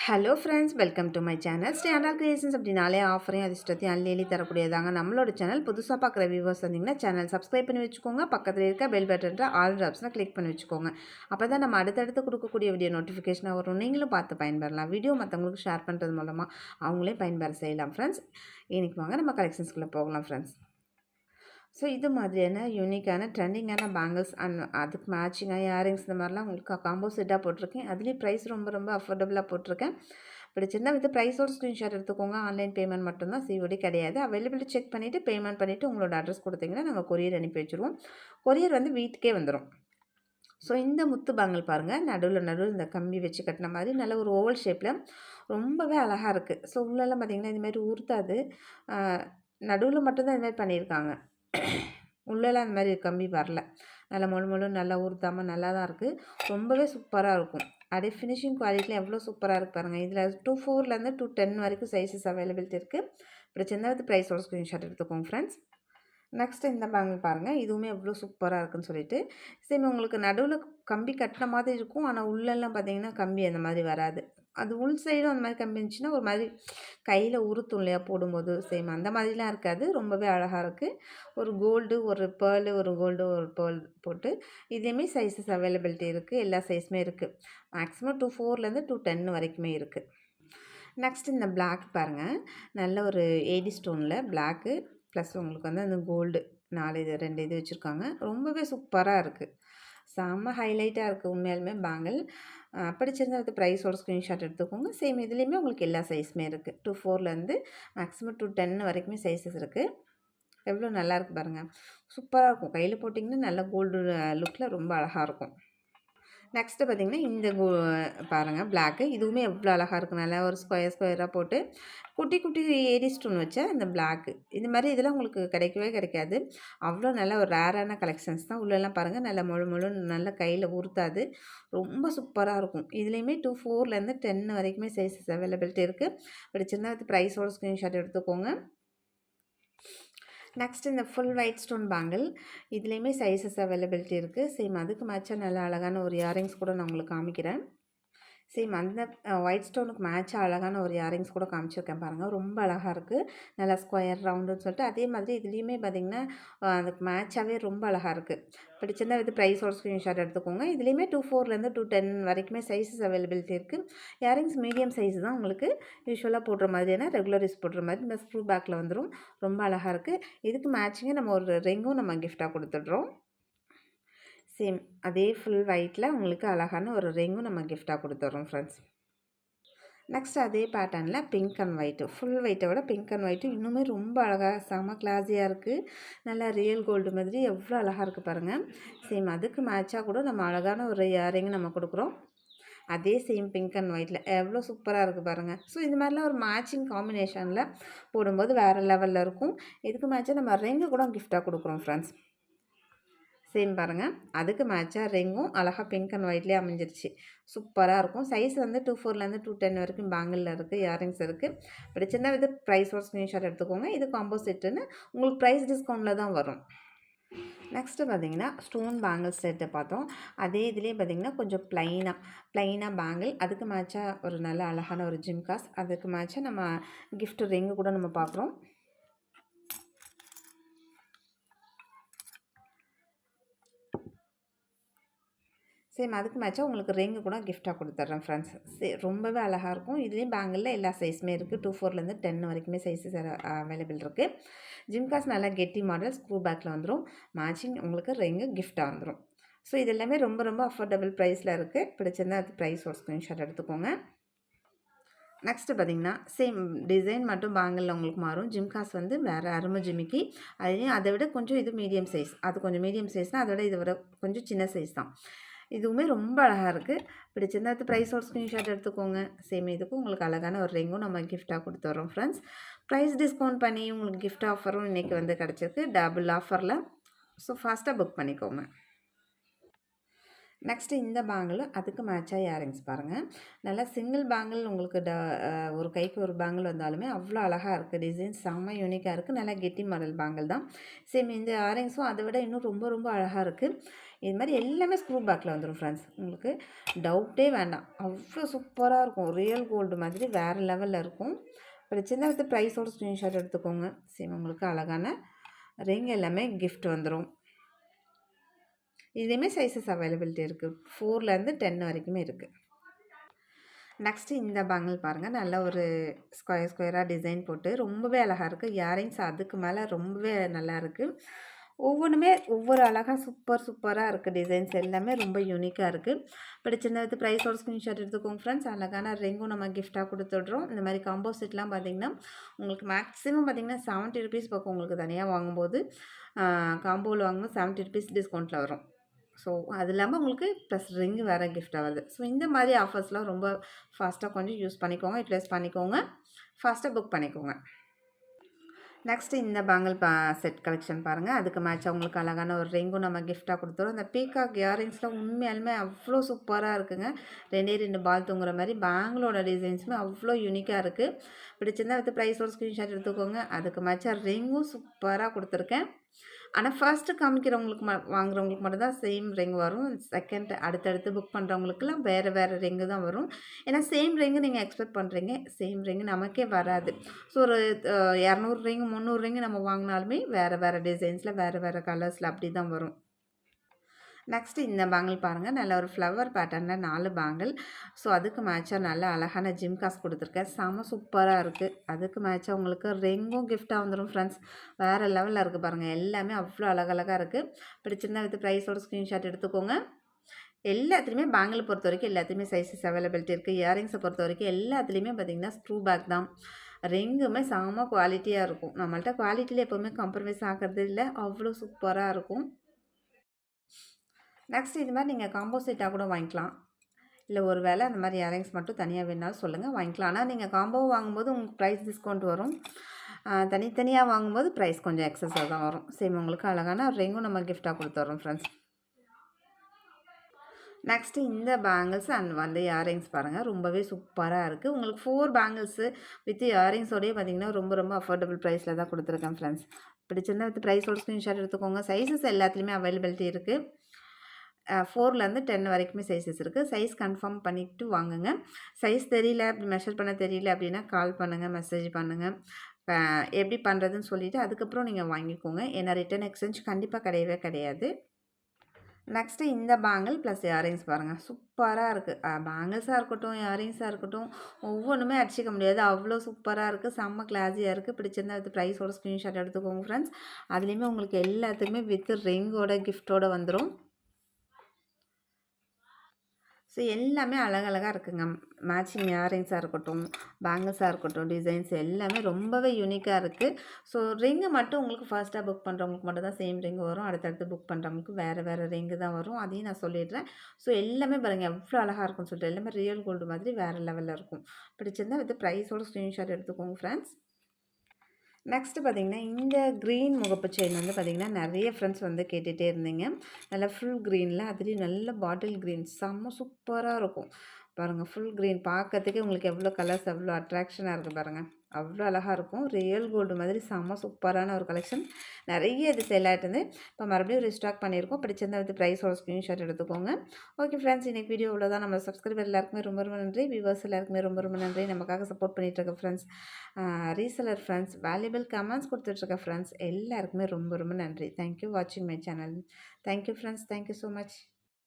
Hello friends, welcome to my channel. Standard creations அப்படின்னாலே ஆஃபரையும் அதிர்ஷ்டத்தையும் அள்ளி அள்ளி தரக்கூடியதாங்க நம்மளோட சேனல். புதுசாக பார்க்குற வியூவர்ஸ் வந்தீங்கன்னா சேனல் சப்ஸ்கிரைப் பண்ணி வச்சுக்கோங்க. பக்கத்தில் இருக்க பெல் பட்டன்ற ஆல் ஆப்ஷனை கிளிக் பண்ணி வச்சுக்கோங்க. அப்போ தான் நம்ம அடுத்தடுத்து கொடுக்கக்கூடிய வீடியோ நோட்டிஃபிகேஷனாக வரும். நீங்களும் பார்த்து பயன்பெறலாம். வீடியோ மற்றவங்களுக்கு ஷேர் பண்ணுறது மூலமாக அவங்களே பயன்பெற செய்யலாம் ஃப்ரெண்ட்ஸ். இன்றைக்கி வாங்க நம்ம கலெக்ஷன்ஸ்குள்ளே போகலாம் ஃப்ரெண்ட்ஸ். ஸோ இது மாதிரியான யூனிக்கான ட்ரெண்டிங்கான பேங்கிள்ஸ் அண்ட் அதுக்கு மேட்சிங்காக இயரிங்ஸ் இந்த மாதிரிலாம் உங்களுக்கு காம்போ செட்டாக போட்டிருக்கேன். அதுலேயும் ப்ரைஸ் ரொம்ப ரொம்ப அஃபோர்டபுளாக போட்டிருக்கேன். பிடிச்சிருந்தா வித் ப்ரைஸோட ஸ்க்ரீன்ஷாட் எடுத்துக்கோங்க. ஆன்லைன் பேமெண்ட் மட்டும்தான், சிஓடி கிடையாது. அவைலபிலிட்டி செக் பண்ணிவிட்டு பேமெண்ட் பண்ணிவிட்டு உங்களோட அட்ரஸ் கொடுத்தீங்கன்னா நாங்கள் கொரியர் அனுப்பி வச்சுருவோம். கொரியர் வந்து வீட்டுக்கே வந்துடும். ஸோ இந்த முத்து பேங்கிள் பாருங்கள், நடுவில் இந்த கம்பி வச்சு கட்டின மாதிரி நல்ல ஒரு ஓவல் ஷேப்பில் ரொம்பவே அழகாக இருக்குது. ஸோ உள்ளெல்லாம் பார்த்திங்கன்னா இதுமாதிரி உருத்தாது, நடுவில் மட்டும்தான் இதுமாதிரி பண்ணியிருக்காங்க. உள்ளெல்லாம் அந்த மாதிரி கம்பி வரல. நல்லா முழு நல்லா உருத்தாமல் நல்லா தான் இருக்குது. ரொம்பவே சூப்பராக இருக்கும். அப்படியே ஃபினிஷிங் குவாலிட்டியில் எவ்வளோ சூப்பராக இருக்குது பாருங்கள். இதில் 2.4லேருந்து 2.10 வரைக்கும் சைஸஸ் அவைலபிலிட்டி இருக்குது. இப்படி சின்ன ப்ரைஸோட ஸ்க்ரீன்ஷாட் எடுத்துக்கோங்க ஃப்ரெண்ட்ஸ். நெக்ஸ்ட்டு இந்த பேங்கிள் பாருங்கள், இதுவுமே எவ்வளோ சூப்பராக இருக்குன்னு சொல்லிட்டு. சேம் உங்களுக்கு நடுவில் கம்பி கட்டின மாதிரி இருக்கும், ஆனால் உள்ளெல்லாம் பார்த்தீங்கன்னா கம்பி அந்த மாதிரி வராது. அது உள் சைடும் அந்த மாதிரி கம்பி இருந்துச்சுன்னா ஒரு மாதிரி கையில் உறுத்தும் இல்லையா போடும்போது, சேம் அந்த மாதிரிலாம் இருக்காது. ரொம்பவே அழகாக இருக்குது. ஒரு கோல்டு, ஒரு பேர்லு, ஒரு கோல்டு, ஒரு பேர்ல் போட்டு இதுலேயுமே சைஸஸ் அவைலபிலிட்டி இருக்குது. எல்லா சைஸுமே இருக்குது. மேக்ஸிமம் 2.4லேருந்து 2.10 வரைக்குமே இருக்குது. நெக்ஸ்ட் இந்த பிளாக் பாருங்கள், நல்ல ஒரு ஏடி ஸ்டோனில் பிளாக்கு ப்ளஸ் உங்களுக்கு வந்து அந்த கோல்டு 4 இது 2 இது வச்சுருக்காங்க. ரொம்பவே சூப்பராக இருக்குது. செம்ம ஹைலைட்டாக இருக்குது உண்மையாலுமே பேங்கிள். பிடிச்சிருந்தா அது ப்ரைஸோட ஸ்க்ரீன்ஷாட் எடுத்துக்கோங்க. சேம் இதுலேயுமே உங்களுக்கு எல்லா சைஸுமே இருக்குது. 2.4லேருந்து மேக்ஸிமம் 2.10 வரைக்குமே சைஸஸ் இருக்குது. எவ்வளோ நல்லாயிருக்கு பாருங்கள். சூப்பராக இருக்கும். கையில் போட்டிங்கன்னா நல்ல கோல்டு லுக்கில் ரொம்ப அழகாக இருக்கும். நெக்ஸ்ட்டு பார்த்திங்கன்னா இந்த பாருங்கள் பிளாக்கு, இதுவுமே எவ்வளோ அழகாக இருக்குது. நல்லா ஒரு ஸ்கொயராக போட்டு குட்டி குட்டி ஏடி ஸ்டோன் வச்ச இந்த பிளாக்கு, இது மாதிரி இதெல்லாம் உங்களுக்கு கிடைக்கவே கிடைக்காது. அவ்வளோ நல்ல ஒரு ரேரான கலெக்ஷன்ஸ் தான். உள்ளெல்லாம் பாருங்கள் நல்லா முழுன்னு நல்லா கையில் உறுத்தாது. ரொம்ப சூப்பராக இருக்கும். இதுலேயுமே 2.4லேருந்து 10 வரைக்குமே சைஸஸ் அவைலபிலிட்டி இருக்குது. பிடிச்சிருந்தா அது ப்ரைஸோட ஸ்க்ரீன்ஷாட் எடுத்துக்கோங்க. நெக்ஸ்ட் இந்த ஃபுல் ஒயிட் ஸ்டோன் பேங்கிள், இதுலேயுமே சைஸஸ் அவைலபிலிட்டி இருக்குது. சேம் அதுக்கு மேட்சாக நல்ல அழகான ஒரு இயரிங்ஸ் கூட நான் உங்களுக்கு காமிக்கிறேன். சேம் அந்த ஒயிட் ஸ்டோனுக்கு மேட்சாக அழகான ஒரு இயரிங்ஸ் கூட காமிச்சிருக்கேன் பாருங்கள். ரொம்ப அழகாக இருக்குது. நல்லா ஸ்கொயர் ரவுண்டுன்னு சொல்லிட்டு அதே மாதிரி இதுலேயுமே பார்த்திங்கன்னா அதுக்கு மேட்சாகவே ரொம்ப அழகாக இருக்குது. பிடிச்சிருந்தா வித் ப்ரைஸோட ஸ்க்ரீன்ஷாட் எடுத்துக்கோங்க. இதுலேயுமே 2.4லேருந்து 2.10 வரைக்குமே சைஸஸ் அவைலபிலிட்டி இருக்குது. இயரிங்ஸ் மீடியம் சைஸ் தான், உங்களுக்கு யூஸ்வலாக போடுற மாதிரியான ரெகுலர் யூஸ் போடுற மாதிரி இந்த ஸ்க்ரூ பேக்கில் வந்துடும். ரொம்ப அழகாக இருக்குது. இதுக்கு மேட்சிங்காக நம்ம ஒரு ரிங்கும் நம்ம கிஃப்டாக கொடுத்துட்றோம். சேம் அதே ஃபுல் ஒயிட்டில் உங்களுக்கு அழகான ஒரு ரிங்கும் நம்ம கிஃப்டாக கொடுத்துட்றோம் ஃப்ரெண்ட்ஸ். நெக்ஸ்ட் அதே பேட்டர்னில் பிங்க் அண்ட் ஒயிட்டு, ஃபுல் ஒயிட்டை விட பிங்க் அண்ட் ஒயிட்டு இன்னுமே ரொம்ப அழகாக செம கிளாஸியாக இருக்குது. நல்லா ரியல் கோல்டு மாதிரி எவ்வளோ அழகாக இருக்குது பாருங்கள். சேம் அதுக்கு மேட்சாக கூட நம்ம அழகான ஒரு இயரிங் நம்ம கொடுக்குறோம். அதே சேம் பிங்க் அண்ட் ஒயிட்டில் எவ்வளோ சூப்பராக இருக்குது பாருங்கள். ஸோ இது மாதிரிலாம் ஒரு மேட்சிங் காம்பினேஷனில் போடும்போது வேறு லெவலில் இருக்கும். இதுக்கு மேட்சாக நம்ம ரிங்கு கூட கிஃப்டாக கொடுக்குறோம் ஃப்ரெண்ட்ஸ். சேம் பாருங்கள், அதுக்கு மேட்சாக ரிங்கும் அழகாக பிங்க் அண்ட் ஒயிட்லேயே அமைஞ்சிருச்சு. சூப்பராக இருக்கும். சைஸ் வந்து 2.4லேருந்து 2.10 வரைக்கும் பேங்கிளில் இருக்குது, இயரிங்ஸ் இருக்குது. பிடிச்சிருந்தா இது ப்ரைஸோட ஸ்க்ரீன்ஷாட் எடுத்துக்கோங்க. இது காம்போ செட்டுன்னு உங்களுக்கு ப்ரைஸ் டிஸ்கவுண்ட்டில் தான் வரும். நெக்ஸ்ட்டு பார்த்திங்கன்னா ஸ்டோன் பேங்கிள் செட்டு பார்த்தோம். அதே இதுலேயே பார்த்திங்கன்னா கொஞ்சம் ப்ளைனாக பேங்கிள், அதுக்கு மேட்சாக ஒரு நல்ல அழகான ஒரு ஜிம்காஸ், அதுக்கு மேட்சாக நம்ம கிஃப்ட் ரிங்கு கூட நம்ம பார்க்குறோம். சேம் அதுக்கு மேட்சாக உங்களுக்கு ரிங்கு கூட கிஃப்டாக கொடுத்துட்றேன் ஃப்ரெண்ட்ஸ். ரொம்பவே அழகாக இருக்கும். இதுலேயும் பேங்கிளில் எல்லா சைஸுமே இருக்குது. 2.4லேருந்து 10 வரைக்குமே சைஸஸ் அவைலபிள் இருக்குது. ஜிம்காஸ் நல்லா கெட்டி மாடல், ஸ்க்ரூ பேக்கில் வந்துடும். மேட்சிங் உங்களுக்கு ரிங்கு கிஃப்டாக வந்துடும். ஸோ இது எல்லாமே ரொம்ப ரொம்ப அஃபோர்டபுள் ப்ரைஸில் இருக்குது. பிடிச்சிருந்தா அது ப்ரைஸோட ஸ்க்ரீன்ஷாட் எடுத்துக்கோங்க. நெக்ஸ்ட்டு பார்த்திங்கன்னா சேம் டிசைன் மட்டும் பேங்கிளில் உங்களுக்கு மாறும். ஜிம்காஸ் வந்து வேறு அருமை ஜிமிக்கி, அதுலேயும் அதை விட கொஞ்சம் இது மீடியம் சைஸ், அது கொஞ்சம் மீடியம் சைஸ்னால் அதை விட இதை விட கொஞ்சம் சின்ன சைஸ் தான். இதுவுமே ரொம்ப அழகாக இருக்குது. பிடிச்சிருந்தா அது ப்ரைஸோட ஸ்க்ரீன்ஷாட் எடுத்துக்கோங்க. சேம் இதுக்கும் உங்களுக்கு அழகான ஒரு ரிங்கும் நம்ம கிஃப்டாக கொடுத்துட்றோம் ஃப்ரெண்ட்ஸ். ப்ரைஸ் டிஸ்கவுண்ட் பண்ணி உங்களுக்கு கிஃப்ட் ஆஃபரும் இன்றைக்கி வந்து கிடச்சிருக்கு, டபுள் ஆஃபரில். ஸோ ஃபாஸ்ட்டாக புக் பண்ணிக்கோங்க. நெக்ஸ்ட்டு இந்த பேங்கிள், அதுக்கு மேட்சாக இயரிங்ஸ் பாருங்கள். நல்லா சிங்கிள் பேங்கிள் உங்களுக்கு ஒரு கைக்கு ஒரு பேங்கிள் வந்தாலுமே அவ்வளோ அழகாக இருக்குது. டிசைன் செம்ம யூனிக்காக இருக்குது. நல்லா கெட்டி மாடல் பேங்கிள் தான். சேம் இந்த இயரிங்ஸும் அதை விட இன்னும் ரொம்ப ரொம்ப அழகாக இருக்குது. இது மாதிரி எல்லாமே ஸ்க்ரூ பேக்கில் வந்துடும் ஃப்ரெண்ட்ஸ். உங்களுக்கு டவுட்டே வேண்டாம், அவ்வளோ சூப்பராக இருக்கும். ரியல் கோல்டு மாதிரி வேறு லெவலில் இருக்கும். பிரச்சனை வந்து ப்ரைஸோட ஸ்க்ரீன்ஷாட் எடுத்துக்கோங்க. சேம் உங்களுக்கு அழகான ரிங் எல்லாமே கிஃப்ட் வந்துடும். இதுலேயுமே சைஸஸ் அவைலபிலிட்டி இருக்குது. 4லேருந்து 10 வரைக்குமே இருக்குது. நெக்ஸ்ட்டு இந்த பேங்கிள் பாருங்கள், நல்ல ஒரு ஸ்கொயராக டிசைன் போட்டு ரொம்பவே அழகாக இருக்குது. இயரிங்ஸ் அதுக்கு மேலே ரொம்பவே நல்லா இருக்குது. ஒவ்வொன்றுமே ஒவ்வொரு அழகாக சூப்பராக இருக்குது. டிசைன்ஸ் எல்லாமே ரொம்ப யூனிக்காக இருக்குது. பிடிச்சிருந்தது ப்ரைஸோட ஸ்க்ரீன்ஷாட் எடுத்துக்கோங்க ஃப்ரெண்ட்ஸ். அழகான ரிங்கும் நம்ம கிஃப்டாக கொடுத்துட்றோம். இந்த மாதிரி காம்போ செட்லாம் பார்த்திங்கன்னா உங்களுக்கு மேக்ஸிமம் பார்த்திங்கன்னா 70 ருபீஸ் பக்கம் உங்களுக்கு தனியாக வாங்கும்போது காம்போவில் வாங்கும்போது 70 ருபீஸ் டிஸ்கவுண்ட்டில் வரும். ஸோ அது இல்லாமல் உங்களுக்கு ப்ளஸ் ரிங்கு வேறு கிஃப்ட் ஆகுது. ஸோ இந்த மாதிரி ஆஃபர்ஸ்லாம் ரொம்ப ஃபாஸ்ட்டாக கொஞ்சம் யூஸ் பண்ணிக்கோங்க, யூட்டிலைஸ் பண்ணிக்கோங்க, ஃபாஸ்ட்டாக புக் பண்ணிக்கோங்க. நெக்ஸ்ட்டு இந்த பேங்கிள் செட் கலெக்ஷன் பாருங்கள். அதுக்கு மேட்சாக உங்களுக்கு அழகான ஒரு ரிங்கும் நம்ம கிஃப்டாக கொடுத்துரும். அந்த பீகாக் இயரிங்ஸ்லாம் உண்மையாலுமே அவ்வளோ சூப்பராக இருக்குங்க. 2 பால் தூங்குற மாதிரி பேங்கிளோட டிசைன்ஸுமே அவ்வளோ யூனிக்காக இருக்குது. பிடிச்சிருந்தா வித் ப்ரைஸோட ஸ்க்ரீன்ஷாட் எடுத்துக்கோங்க. அதுக்கு மேட்சாக ரிங்கும் சூப்பராக கொடுத்துருக்கேன். ஆனால் ஃபர்ஸ்ட்டு காமிக்கிறவங்களுக்கு வாங்குறவங்களுக்கு மட்டும் தான் சேம் ரிங் வரும். செகண்ட் அடுத்தடுத்து புக் பண்ணுறவங்களுக்குலாம் வேறு ரிங்கு தான் வரும். ஏன்னா சேம் ரிங்கு நீங்கள் எக்ஸ்பெக்ட் பண்ணுறீங்க, சேம் ரிங்கு நமக்கே வராது. ஸோ ஒரு 200 ரிங்கு 300 ரிங்கு நம்ம வாங்கினாலுமே வேறு டிசைன்ஸில் வேறு கலர்ஸில் அப்படி தான் வரும். நெக்ஸ்ட்டு இந்த பேங்கிள் பாருங்கள், நல்ல ஒரு ஃப்ளவர் பேட்டர்னில் 4 பேங்கிள். ஸோ அதுக்கு மேட்சாக நல்ல அழகான ஜிம்காஸ் கொடுத்துருக்கேன். செம சூப்பராக இருக்குது. அதுக்கு மேட்சாக உங்களுக்கு ரிங்கும் கிஃப்டாக வந்துடும் ஃப்ரெண்ட்ஸ். வேறு லெவலில் இருக்குது பாருங்கள். எல்லாமே அவ்வளோ அழகழகாக இருக்குது. பிடிச்சிருந்தா வித் ப்ரைஸோட ஸ்க்ரீன்ஷாட் எடுத்துக்கோங்க. எல்லாத்துலேயுமே பேங்கிள் பொறுத்த வரைக்கும் எல்லாத்துலேயுமே சைஸஸ் அவைலபிலிட்டி இருக்குது. இயரிங்ஸை பொறுத்த வரைக்கும் எல்லாத்துலேயுமே பார்த்திங்கன்னா ஸ்க்ரூ பேக் தான். ரிங்குமே செம குவாலிட்டியாக இருக்கும். நம்மள்ட்ட குவாலிட்டியில் எப்போவுமே காம்ப்ரமைஸ் ஆகிறது இல்லை, அவ்வளோ சூப்பராக இருக்கும். நெக்ஸ்ட் இது மாதிரி நீங்கள் காம்போ செட்டாக கூட வாங்கிக்கலாம். இல்லை ஒரு வேளை அந்த மாதிரி இயரிங்ஸ் மட்டும் தனியாக வேணாலும் சொல்லுங்கள், வாங்கிக்கலாம். ஆனால் நீங்கள் காம்போ வாங்கும்போது உங்களுக்கு ப்ரைஸ் டிஸ்கவுண்ட் வரும். தனித்தனியாக வாங்கும்போது ப்ரைஸ் கொஞ்சம் எக்ஸஸாக தான் வரும். சேம் உங்களுக்கு அழகான ரிங்கும் நம்ம கிஃப்டாக கொடுத்துட்றோம் ஃப்ரெண்ட்ஸ். நெக்ஸ்ட்டு இந்த பேங்கிள்ஸ் அண்ட் வந்து இயரிங்ஸ் பாருங்கள், ரொம்பவே சூப்பராக இருக்குது. உங்களுக்கு 4 பேங்கிள்ஸு வித் இயரிங்ஸோடையே பார்த்திங்கன்னா ரொம்ப அஃபோர்டபுள் ப்ரைஸில் தான் கொடுத்துருக்கேன் ஃப்ரெண்ட்ஸ். பிடிச்சிருந்தா வித் ப்ரைஸோட ஸ்க்ரீன்ஷாட் எடுத்துக்கோங்க. சைஸஸ் எல்லாத்துலேயுமே அவைலபிலிட்டி இருக்குது. 4லேருந்து 10 வரைக்குமே சைஸஸ் இருக்குது. சைஸ் கன்ஃபார்ம் பண்ணிவிட்டு வாங்குங்க. சைஸ் தெரியல, அப்படி மெஷர் பண்ண தெரியல அப்படின்னா கால் பண்ணுங்கள், மெசேஜ் பண்ணுங்கள். எப்படி பண்ணுறதுன்னு சொல்லிவிட்டு அதுக்கப்புறம் நீங்கள் வாங்கிக்கோங்க. ஏன்னா ரிட்டன் எக்ஸ்சேஞ்ச் கண்டிப்பாக கிடையாது. நெக்ஸ்ட்டு இந்த பேங்கிள் ப்ளஸ் இயரிங்ஸ் பாருங்கள், சூப்பராக இருக்குது. பேங்கிள்ஸாக இருக்கட்டும், இயரிங்ஸாக இருக்கட்டும், ஒவ்வொன்றுமே அடிச்சிக்க முடியாது. அவ்வளோ சூப்பராக இருக்குது, செம்ம கிளாஸியாக இருக்குது. பிடிச்சிருந்தா வித் ப்ரைஸோட ஸ்க்ரீன்ஷாட் எடுத்துக்கோங்க ஃப்ரெண்ட்ஸ். அதுலேயுமே உங்களுக்கு எல்லாத்துக்குமே வித் ரிங்கோட கிஃப்ட்டோட வந்துடும். ஸோ எல்லாமே அழகழகாக இருக்குங்க. மேட்சிங் இயரிங்ஸாக இருக்கட்டும், பேங்கிள்ஸாக இருக்கட்டும், டிசைன்ஸ் எல்லாமே ரொம்பவே யூனிக்காக இருக்குது. ஸோ ரிங்கு மட்டும் உங்களுக்கு ஃபர்ஸ்ட்டாக புக் பண்ணுறவங்களுக்கு மட்டும் தான் சேம் ரிங்கு வரும். அடுத்தடுத்து புக் பண்ணுறவங்களுக்கு வேறு ரிங்கு தான் வரும். அதையும் நான் சொல்லிடுறேன். ஸோ எல்லாமே பாருங்கள் எவ்வளோ அழகாக இருக்கும்னு சொல்லிட்டு, எல்லாமே ரியல் கோல்டு மாதிரி வேறு லெவலில் இருக்கும். பிடிச்சிருந்தா வித் ப்ரைஸோட ஸ்க்ரீன்ஷாட் எடுத்துக்கோங்க ஃப்ரெண்ட்ஸ். நெக்ஸ்ட்டு பார்த்திங்கன்னா இந்த க்ரீன் முகப்பு செயின் வந்து பார்த்திங்கன்னா நிறைய ஃப்ரெண்ட்ஸ் வந்து கேட்டுகிட்டே இருந்தீங்க. நல்லா ஃபுல் க்ரீனில் அதுலேயும் நல்ல பாட்டில் க்ரீன் செம்ம சூப்பராக இருக்கும் பாருங்கள். ஃபுல் க்ரீன் பார்க்கறதுக்கே உங்களுக்கு எவ்வளோ கலர்ஸ் எவ்வளோ அட்ராக்ஷனாக இருக்குது பாருங்கள். அவ்வளோ அழகாக இருக்கும். ரியல் கோல்டு மாதிரி செம்ம சூப்பரான ஒரு கலெக்ஷன். நிறைய இது சேல் ஆகிட்டு இப்போ மறுபடியும் ரீஸ்டாக் பண்ணியிருக்கோம். பிடிச்சிருந்தா வந்து ப்ரைஸோட ஸ்க்ரீன்ஷாட் எடுத்துக்கோங்க. ஓகே ஃப்ரெண்ட்ஸ், இன்றைக்கி வீடியோ இவ்வளோ நம்ம சப்ஸ்கிரைபர் எல்லாருக்குமே ரொம்ப நன்றி. வியூவர்ஸ் எல்லாருக்குமே ரொம்ப நன்றி. நமக்காக சப்போர்ட் பண்ணிகிட்ருக்க friends, reseller friends, valuable comments கொடுத்துட்ருக்க ஃப்ரெண்ட்ஸ் எல்லாருக்குமே ரொம்ப நன்றி. தேங்க்யூ வாட்சிங் my channel. Thank you friends. Thank you so much.